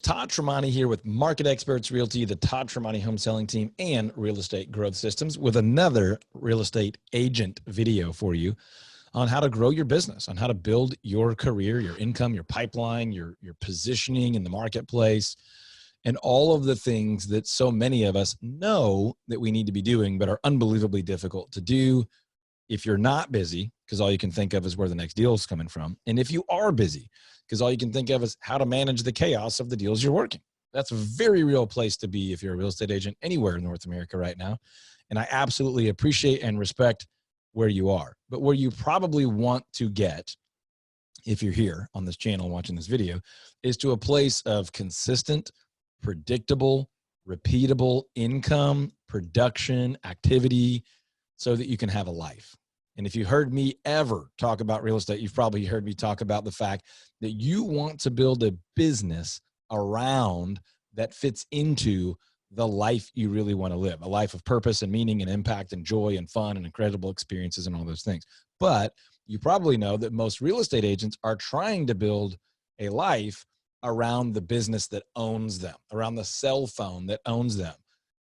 Todd Tramonte here with Market Experts Realty, the Todd Tramonte Home Selling Team, and Real Estate Growth Systems with another real estate agent video for you on how to grow your business, on how to build your career, your income, your pipeline, your positioning in the marketplace, and all of the things that so many of us know that we need to be doing, but are unbelievably difficult to do if you're not busy, because all you can think of is where the next deal is coming from. And if you are busy, because all you can think of is how to manage the chaos of the deals you're working. That's a very real place to be if you're a real estate agent anywhere in North America right now. And I absolutely appreciate and respect where you are. But where you probably want to get, if you're here on this channel watching this video, is to a place of consistent, predictable, repeatable income, production, activity, so that you can have a life. And if you heard me ever talk about real estate, you've probably heard me talk about the fact that you want to build a business around that fits into the life you really want to live, a life of purpose and meaning and impact and joy and fun and incredible experiences and all those things. But you probably know that most real estate agents are trying to build a life around the business that owns them, around the cell phone that owns them.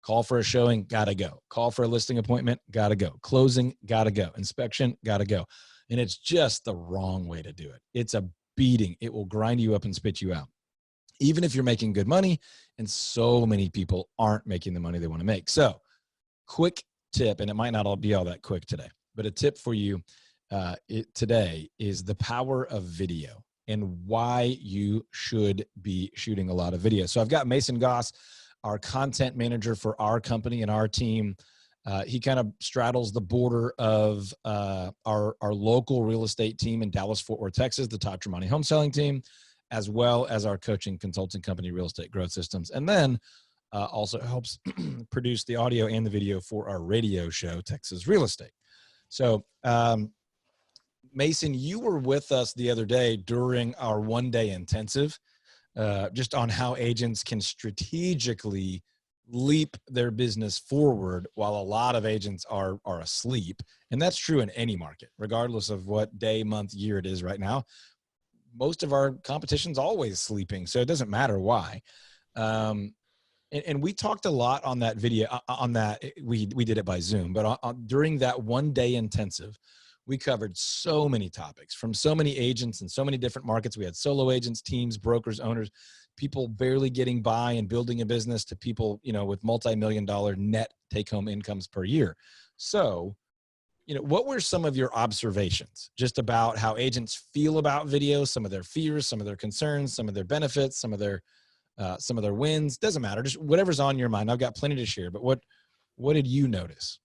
Call for a showing, gotta go. Call for a listing appointment, gotta go. Closing, gotta go. Inspection, gotta go. And it's just the wrong way to do it. It's a beating. It will grind you up and spit you out, even if you're making good money. And so many people aren't making the money they want to make. So quick tip, and it might not all be all that quick today, but a tip for you today is the power of video and why you should be shooting a lot of video. So I've got Mason Goss, our content manager for our company and our team. He kind of straddles the border of our local real estate team in Dallas-Fort Worth, Texas, the Todd Tramonte Home Selling Team, as well as our coaching consulting company, Real Estate Growth Systems, and then also helps produce the audio and the video for our radio show, Texas Real Estate. So, Mason, you were with us the other day during our one-day intensive, just on how agents can strategically leap their business forward while a lot of agents are asleep. And that's true in any market, regardless of what day, month, year it is right now. Most of our competition's always sleeping, so it doesn't matter why. And we talked a lot on that video, on that, we did it by Zoom, but during that one-day intensive, we covered so many topics from so many agents in so many different markets. We had solo agents, teams, brokers, owners, people barely getting by and building a business, to people, with multi-million-dollar net take-home incomes per year. So, what were some of your observations just about how agents feel about video, some of their fears, some of their concerns, some of their benefits, some of their wins? Doesn't matter. Just whatever's on your mind. I've got plenty to share, but what did you notice?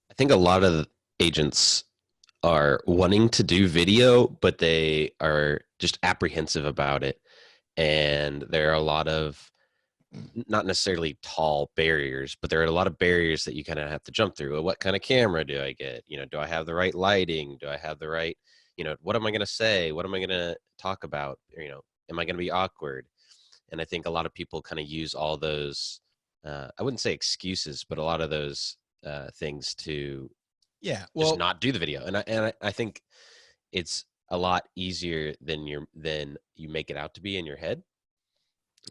I think a lot of agents are wanting to do video, but they are just apprehensive about it. And there are a lot of, not necessarily tall barriers, but there are a lot of barriers that you kind of have to jump through. What kind of camera do I get? Do I have the right lighting? Do I have the right, what am I going to say? What am I going to talk about? Am I going to be awkward? And I think a lot of people kind of use all those, I wouldn't say excuses, but a lot of those things to just not do the video. And I think it's a lot easier than you make it out to be in your head.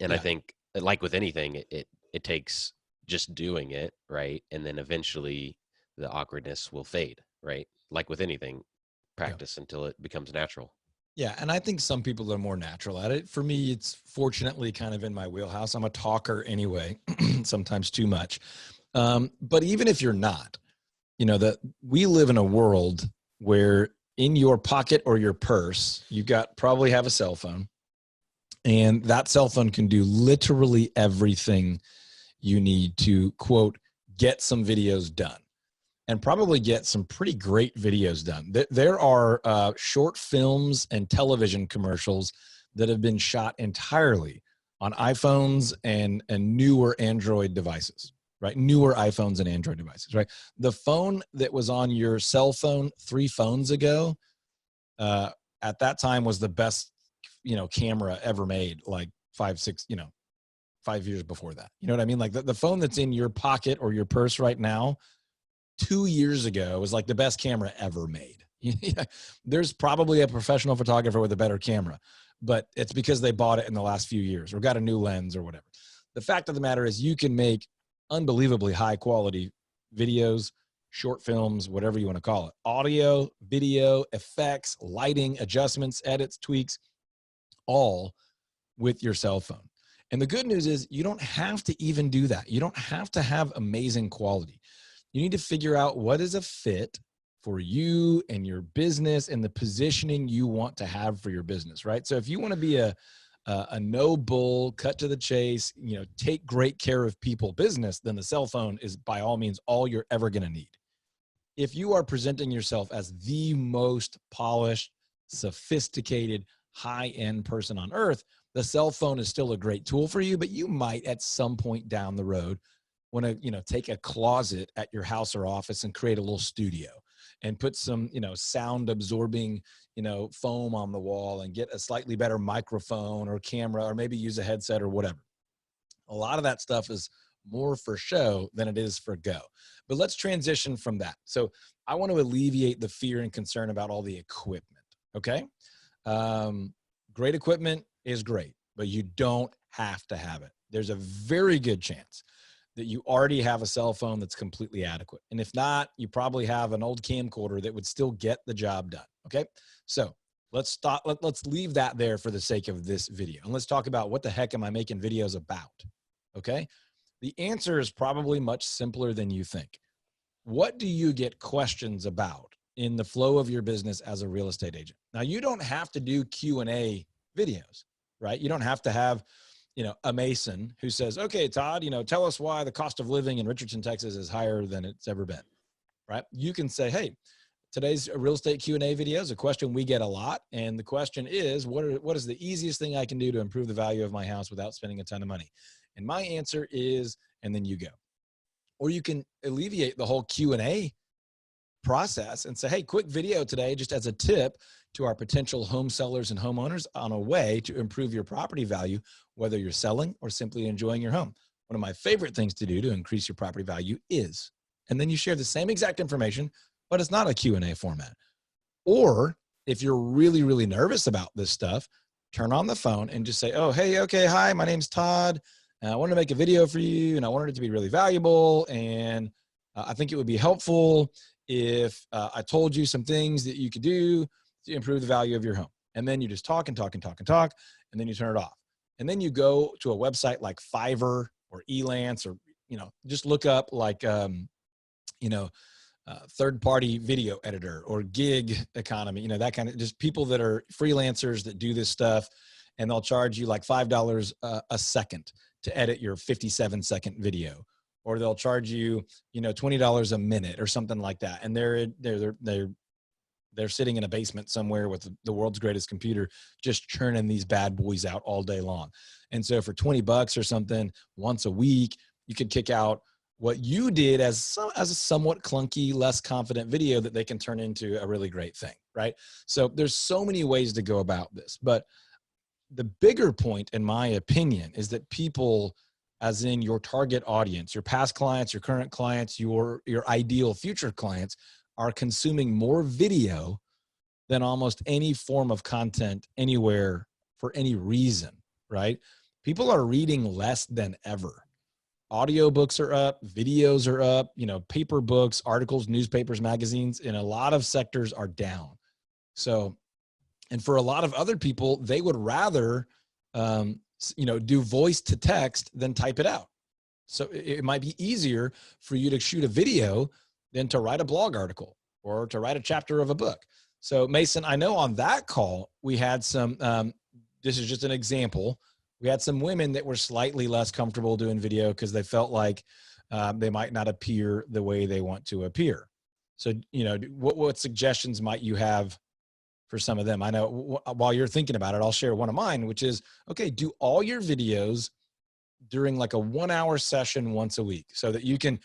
And I think, like with anything, it takes just doing it, right? And then eventually the awkwardness will fade, right? Like with anything, practice until it becomes natural. Yeah. And I think some people are more natural at it. For me, it's fortunately kind of in my wheelhouse. I'm a talker anyway, sometimes too much. But even if you're not, that we live in a world where in your pocket or your purse, probably have a cell phone, and that cell phone can do literally everything you need to, quote, get some videos done, and probably get some pretty great videos done. There are short films and television commercials that have been shot entirely on iPhones and newer Android devices. Right? Newer iPhones and Android devices, right? The phone that was on your cell phone 3 phones ago, at that time was the best, camera ever made, like 5 years before that. You know what I mean? Like the phone that's in your pocket or your purse right now, 2 years ago was like the best camera ever made. There's probably a professional photographer with a better camera, but it's because they bought it in the last few years or got a new lens or whatever. The fact of the matter is you can make unbelievably high quality videos, short films, whatever you want to call it, audio, video, effects, lighting, adjustments, edits, tweaks, all with your cell phone. And the good news is you don't have to even do that. You don't have to have amazing quality. You need to figure out what is a fit for you and your business and the positioning you want to have for your business, right? So if you want to be a no bull, cut to the chase, take great care of people business, then the cell phone is by all means all you're ever going to need. If you are presenting yourself as the most polished, sophisticated, high-end person on earth, the cell phone is still a great tool for you, but you might at some point down the road want to, take a closet at your house or office and create a little studio and put some, sound absorbing, foam on the wall and get a slightly better microphone or camera, or maybe use a headset or whatever. A lot of that stuff is more for show than it is for go. But let's transition from that. So I want to alleviate the fear and concern about all the equipment. Okay. Great equipment is great, but you don't have to have it. There's a very good chance that you already have a cell phone that's completely adequate. And if not, you probably have an old camcorder that would still get the job done. Okay. So let's stop. Let's leave that there for the sake of this video. And let's talk about what the heck am I making videos about? Okay. The answer is probably much simpler than you think. What do you get questions about in the flow of your business as a real estate agent? Now, you don't have to do Q&A videos, right? You don't have to have, a Mason who says, okay, Todd, tell us why the cost of living in Richardson, Texas is higher than it's ever been, right? You can say, hey, today's real estate Q&A video is a question we get a lot. And the question is, what is the easiest thing I can do to improve the value of my house without spending a ton of money? And my answer is, and then you go. Or you can alleviate the whole Q&A process and say, hey, quick video today, just as a tip to our potential home sellers and homeowners on a way to improve your property value, whether you're selling or simply enjoying your home. One of my favorite things to do to increase your property value is, and then you share the same exact information, but it's not a Q&A format. Or if you're really, really nervous about this stuff, turn on the phone and just say, oh, hey, okay, hi, my name's Todd. I wanted to make a video for you and I wanted it to be really valuable. And I think it would be helpful if I told you some things that you could do to improve the value of your home. And then you just talk and talk and talk and talk, and then you turn it off. And then you go to a website like Fiverr or Elance, or, just look up like, third-party video editor or gig economy, that kind of, just people that are freelancers that do this stuff, and they'll charge you like $5 a second to edit your 57-second video, or they'll charge you, $20 a minute or something like that. And they're sitting in a basement somewhere with the world's greatest computer, just churning these bad boys out all day long. And so for $20 or something once a week, you could kick out what you did as a somewhat clunky, less confident video that they can turn into a really great thing, right? So there's so many ways to go about this, but the bigger point, in my opinion, is that people, as in your target audience, your past clients, your current clients, your ideal future clients, are consuming more video than almost any form of content anywhere for any reason, right? People are reading less than ever. Audiobooks are up, videos are up, paper books, articles, newspapers, magazines, in a lot of sectors are down. So, and for a lot of other people, they would rather, do voice to text than type it out. So it might be easier for you to shoot a video than to write a blog article or to write a chapter of a book. So Mason, I know on that call, we had some, this is just an example. We had some women that were slightly less comfortable doing video because they felt like they might not appear the way they want to appear. So, what suggestions might you have for some of them? I know while you're thinking about it, I'll share one of mine, which is, okay, do all your videos during like a 1-hour session once a week, so that you can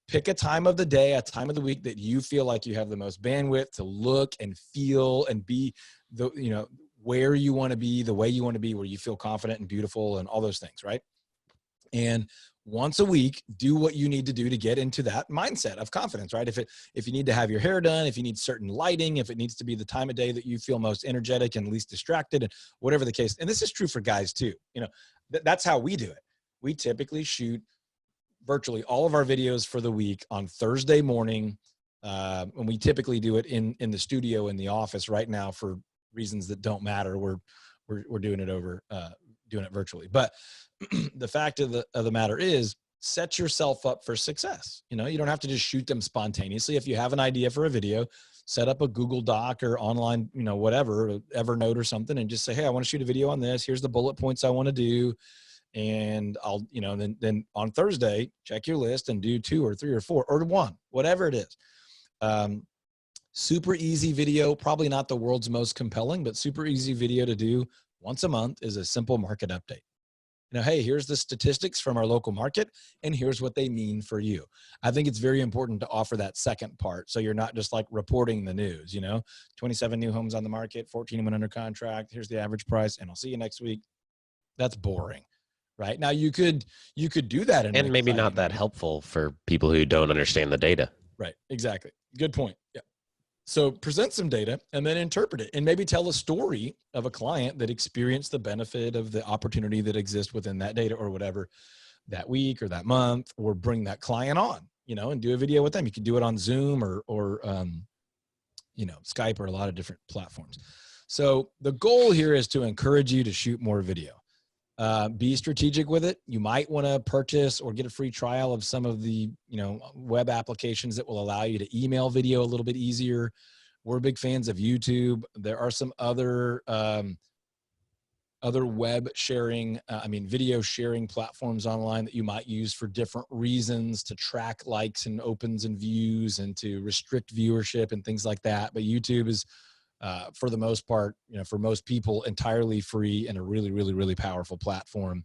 pick a time of the day, a time of the week that you feel like you have the most bandwidth to look and feel and be where you want to be, the way you want to be, where you feel confident and beautiful and all those things, right? And once a week, do what you need to do to get into that mindset of confidence, right? If you need to have your hair done, if you need certain lighting, if it needs to be the time of day that you feel most energetic and least distracted, and whatever the case. And this is true for guys too. That's how we do it. We typically shoot virtually all of our videos for the week on Thursday morning. And we typically do it in the studio in the office. Right now, for reasons that don't matter, we're doing it virtually. But the fact of the matter is, set yourself up for success. You don't have to just shoot them spontaneously. If you have an idea for a video, set up a Google Doc or online, whatever, Evernote or something, and just say, hey, I want to shoot a video on this. Here's the bullet points I want to do. And I'll, then on Thursday, check your list and do 2 or 3 or 4 or 1, whatever it is. Super easy video, probably not the world's most compelling, but super easy video to do once a month is a simple market update. Hey, here's the statistics from our local market, and here's what they mean for you. I think it's very important to offer that second part, so you're not just like reporting the news, 27 new homes on the market, 14 went under contract, here's the average price, and I'll see you next week. That's boring, right? Now you could do that, and maybe not that helpful for people who don't understand the data. Right, exactly. Good point. Yeah. So present some data and then interpret it, and maybe tell a story of a client that experienced the benefit of the opportunity that exists within that data or whatever that week or that month, or bring that client on, and do a video with them. You could do it on Zoom or Skype or a lot of different platforms. So the goal here is to encourage you to shoot more video. Be strategic with it. You might want to purchase or get a free trial of some of the, web applications that will allow you to email video a little bit easier. We're big fans of YouTube. There are some other web sharing, video sharing platforms online that you might use for different reasons, to track likes and opens and views and to restrict viewership and things like that. But YouTube is, for the most part, for most people, entirely free and a really, really, really powerful platform.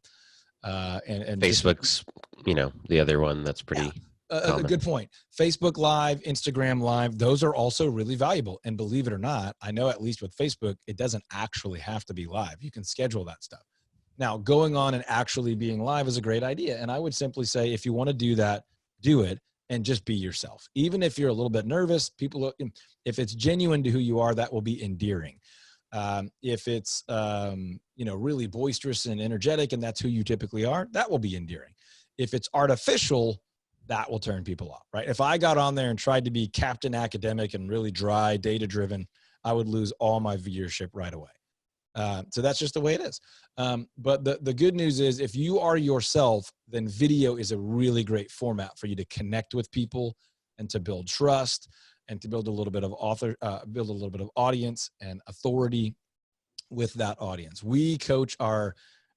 And Facebook's, the other one that's pretty a good point. Facebook Live, Instagram Live, those are also really valuable. And believe it or not, I know at least with Facebook, it doesn't actually have to be live. You can schedule that stuff. Now, going on and actually being live is a great idea. And I would simply say, if you want to do that, do it. And just be yourself. Even if you're a little bit nervous, if it's genuine to who you are, that will be endearing. If it's, really boisterous and energetic, and that's who you typically are, that will be endearing. If it's artificial, that will turn people off, right? If I got on there and tried to be Captain Academic and really dry, data-driven, I would lose all my viewership right away. So that's just the way it is. But the good news is, if you are yourself, then video is a really great format for you to connect with people and to build trust and to build a little bit of audience and authority with that audience. We coach our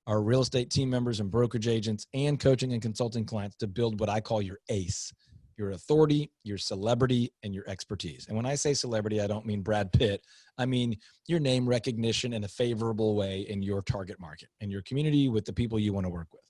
real estate team members and brokerage agents and coaching and consulting clients to build what I call your ACE, your authority, your celebrity, and your expertise. And when I say celebrity, I don't mean Brad Pitt. I mean your name recognition in a favorable way in your target market and your community with the people you want to work with.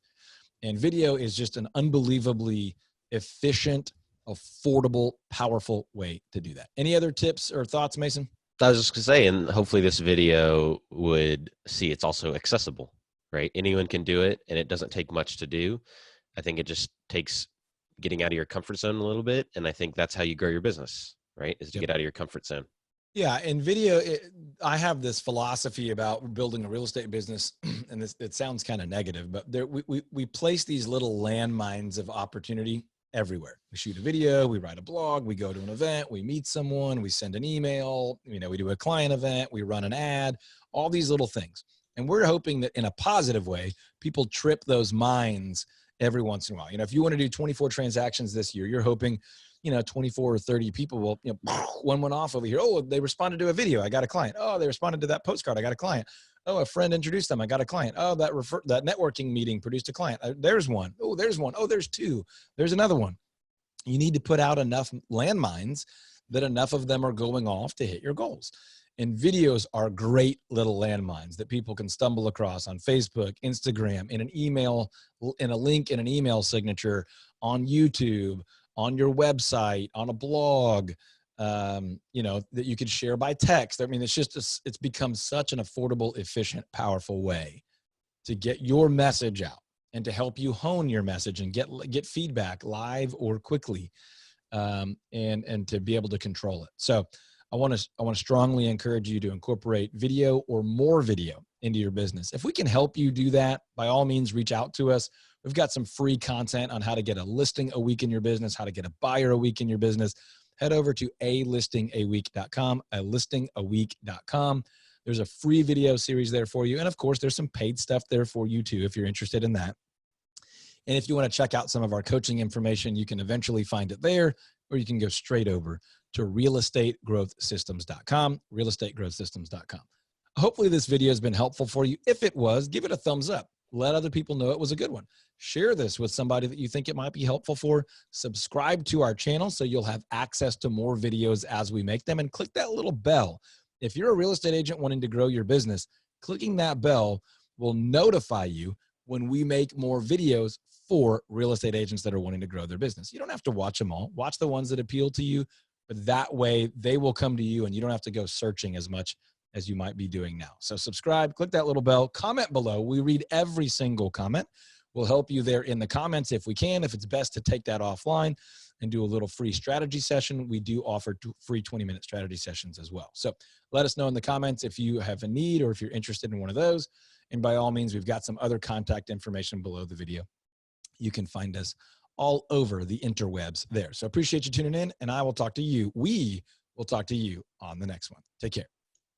And video is just an unbelievably efficient, affordable, powerful way to do that. Any other tips or thoughts, Mason? I was just going to say, and hopefully this video would see it's also accessible, right? Anyone can do it, and it doesn't take much to do. I think it just takes getting out of your comfort zone a little bit. And I think that's how you grow your business, right? Is to get out of your comfort zone. Yeah. And video, I have this philosophy about building a real estate business, and it sounds kind of negative, but we place these little landmines of opportunity everywhere. We shoot a video, we write a blog, we go to an event, we meet someone, we send an email, we do a client event, we run an ad, all these little things. And we're hoping that in a positive way, people trip those mines every once in a while. If you want to do 24 transactions this year, you're hoping, 24 or 30 people will, one went off over here. Oh, they responded to a video. I got a client. Oh, they responded to that postcard. I got a client. Oh, a friend introduced them. I got a client. Oh, that networking meeting produced a client. There's one. Oh, there's one. Oh, there's two. There's another one. You need to put out enough landmines that enough of them are going off to hit your goals. And videos are great little landmines that people can stumble across on Facebook, Instagram, in an email, in a link in an email signature, on YouTube, on your website, on a blog, that you could share by text. I mean, it's become such an affordable, efficient, powerful way to get your message out. and to help you hone your message and get feedback live or quickly, and to be able to control it. So I want to strongly encourage you to incorporate video or more video into your business. If we can help you do that, by all means, reach out to us. We've got some free content on how to get a listing a week in your business, how to get a buyer a week in your business. Head over to alistingaweek.com, alistingaweek.com. There's a free video series there for you. And of course, there's some paid stuff there for you too, if you're interested in that. And if you want to check out some of our coaching information, you can eventually find it there, or you can go straight over to realestategrowthsystems.com, realestategrowthsystems.com. Hopefully this video has been helpful for you. If it was, give it a thumbs up. Let other people know it was a good one. Share this with somebody that you think it might be helpful for. Subscribe to our channel so you'll have access to more videos as we make them, and click that little bell. If you're a real estate agent wanting to grow your business, clicking that bell will notify you when we make more videos for real estate agents that are wanting to grow their business. You don't have to watch them all. Watch the ones that appeal to you, but that way they will come to you and you don't have to go searching as much as you might be doing now. So subscribe, click that little bell, comment below. We read every single comment. We'll help you there in the comments if we can. If it's best to take that offline and do a little free strategy session, we do offer free 20-minute strategy sessions as well. So let us know in the comments if you have a need or if you're interested in one of those. And by all means, we've got some other contact information below the video. You can find us all over the interwebs there. So appreciate you tuning in, and I will talk to you. We will talk to you on the next one. Take care.